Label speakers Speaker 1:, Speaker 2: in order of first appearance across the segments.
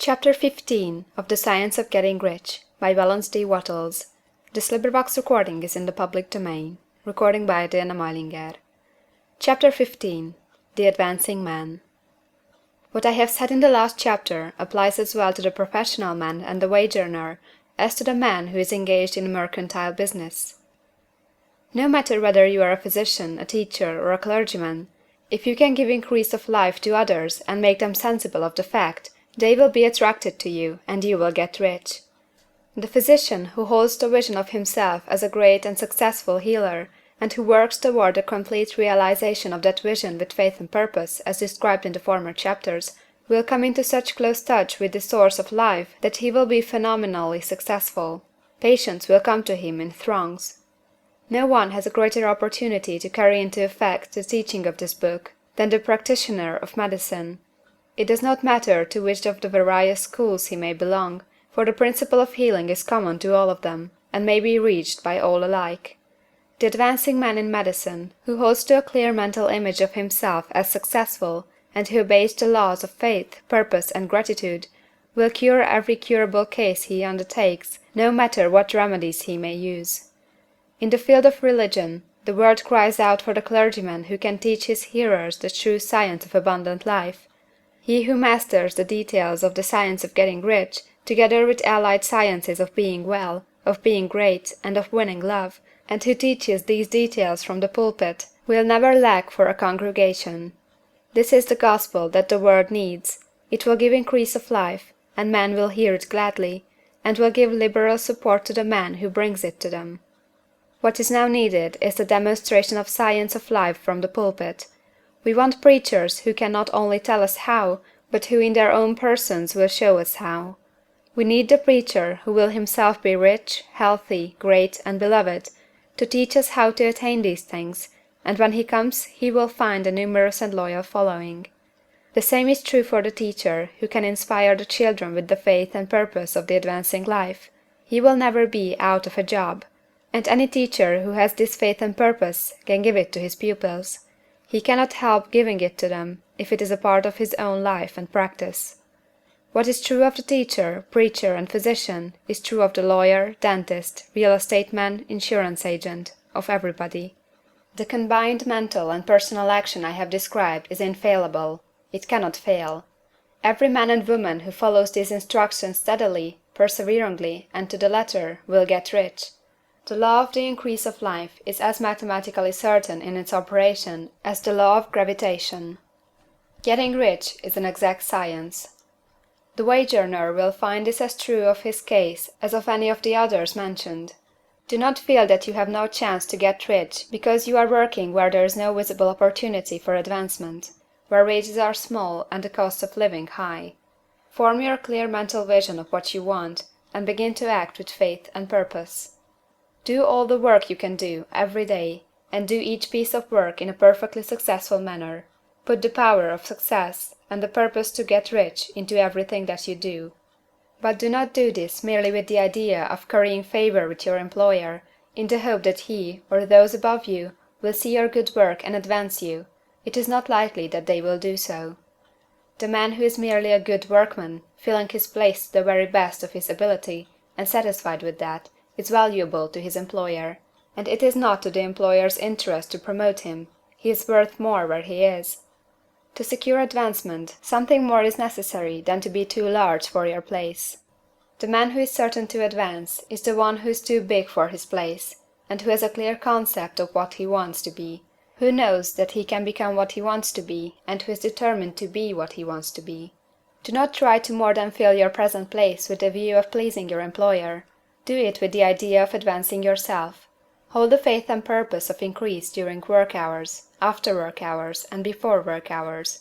Speaker 1: Chapter 15 of The Science of Getting Rich by Wallace D. Wattles. This recording is in the public domain. Recording by Diana Meilinger. Chapter 15 The Advancing Man. What I have said in the last chapter applies as well to the professional man and the wage earner as to the man who is engaged in mercantile business. No matter whether you are a physician, a teacher, or a clergyman, if you can give increase of life to others and make them sensible of the fact, they will be attracted to you, and you will get rich. The physician who holds the vision of himself as a great and successful healer, and who works toward the complete realization of that vision with faith and purpose, as described in the former chapters, will come into such close touch with the source of life that he will be phenomenally successful. Patients will come to him in throngs. No one has a greater opportunity to carry into effect the teaching of this book than the practitioner of medicine. It does not matter to which of the various schools he may belong, for the principle of healing is common to all of them, and may be reached by all alike. The advancing man in medicine, who holds to a clear mental image of himself as successful, and who obeys the laws of faith, purpose, and gratitude, will cure every curable case he undertakes, no matter what remedies he may use. In the field of religion, the world cries out for the clergyman who can teach his hearers the true science of abundant life. He who masters the details of the science of getting rich, together with allied sciences of being well, of being great, and of winning love, and who teaches these details from the pulpit, will never lack for a congregation. This is the gospel that the world needs. It will give increase of life, and men will hear it gladly, and will give liberal support to the man who brings it to them. What is now needed is the demonstration of science of life from the pulpit. We want preachers who can not only tell us how, but who in their own persons will show us how. We need the preacher who will himself be rich, healthy, great, and beloved, to teach us how to attain these things, and when he comes he will find a numerous and loyal following. The same is true for the teacher who can inspire the children with the faith and purpose of the advancing life. He will never be out of a job. And any teacher who has this faith and purpose can give it to his pupils. He cannot help giving it to them if it is a part of his own life and practice. What is true of the teacher, preacher, and physician is true of the lawyer, dentist, real estate man, insurance agent, of everybody. The combined mental and personal action I have described is infallible. It cannot fail. Every man and woman who follows these instructions steadily, perseveringly, and to the letter will get rich. The law of the increase of life is as mathematically certain in its operation as the law of gravitation. Getting rich is an exact science. The wage earner will find this as true of his case as of any of the others mentioned. Do not feel that you have no chance to get rich because you are working where there is no visible opportunity for advancement, where wages are small and the cost of living high. Form your clear mental vision of what you want, and begin to act with faith and purpose. Do all the work you can do, every day, and do each piece of work in a perfectly successful manner. Put the power of success, and the purpose to get rich, into everything that you do. But do not do this merely with the idea of currying favor with your employer, in the hope that he, or those above you, will see your good work and advance you. It is not likely that they will do so. The man who is merely a good workman, filling his place to the very best of his ability, and satisfied with that, is valuable to his employer, and it is not to the employer's interest to promote him. He is worth more where he is. To secure advancement, something more is necessary than to be too large for your place. The man who is certain to advance is the one who is too big for his place, and who has a clear concept of what he wants to be, who knows that he can become what he wants to be, and who is determined to be what he wants to be. Do not try to more than fill your present place with the view of pleasing your employer. Do it with the idea of advancing yourself. Hold the faith and purpose of increase during work hours, after work hours, and before work hours.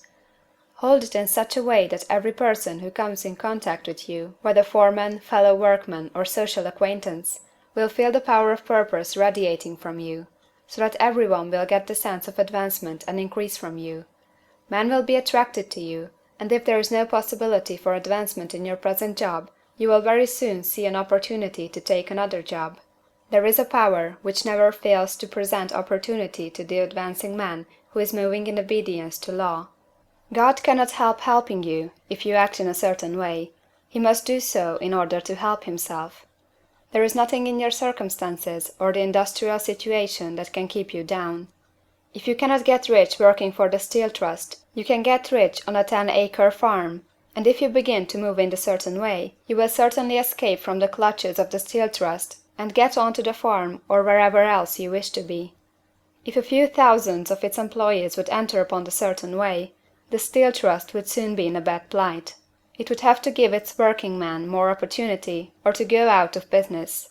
Speaker 1: Hold it in such a way that every person who comes in contact with you, whether foreman, fellow workman, or social acquaintance, will feel the power of purpose radiating from you, so that everyone will get the sense of advancement and increase from you. Men will be attracted to you, and if there is no possibility for advancement in your present job, you will very soon see an opportunity to take another job. There is a power which never fails to present opportunity to the advancing man who is moving in obedience to law. God cannot help helping you if you act in a certain way, He must do so in order to help himself. There is nothing in your circumstances or the industrial situation that can keep you down. If you cannot get rich working for the Steel Trust, you can get rich on a 10-acre farm, and if you begin to move in a certain way, you will certainly escape from the clutches of the Steel Trust and get on to the farm or wherever else you wish to be. If a few thousands of its employees would enter upon the certain way, the Steel Trust would soon be in a bad plight. It would have to give its working men more opportunity or to go out of business.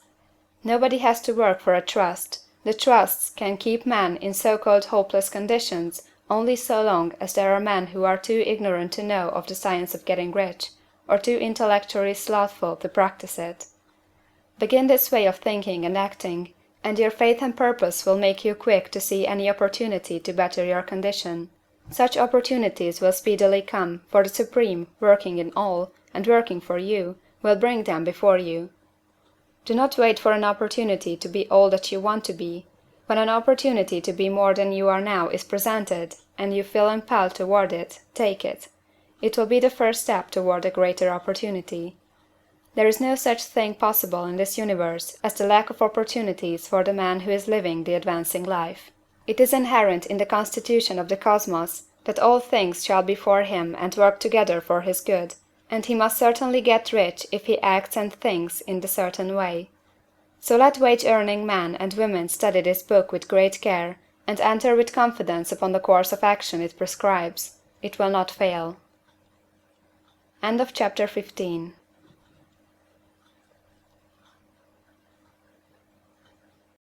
Speaker 1: Nobody has to work for a trust. The trusts can keep men in so-called hopeless conditions only so long as there are men who are too ignorant to know of the science of getting rich, or too intellectually slothful to practice it. Begin this way of thinking and acting, and your faith and purpose will make you quick to see any opportunity to better your condition. Such opportunities will speedily come, for the Supreme, working in all, and working for you, will bring them before you. Do not wait for an opportunity to be all that you want to be. When an opportunity to be more than you are now is presented, and you feel impelled toward it, take it. It will be the first step toward a greater opportunity. There is no such thing possible in this universe as the lack of opportunities for the man who is living the advancing life. It is inherent in the constitution of the cosmos that all things shall be for him and work together for his good, and he must certainly get rich if he acts and thinks in the certain way. So let wage-earning men and women study this book with great care, and enter with confidence upon the course of action it prescribes. It will not fail. End of chapter 15.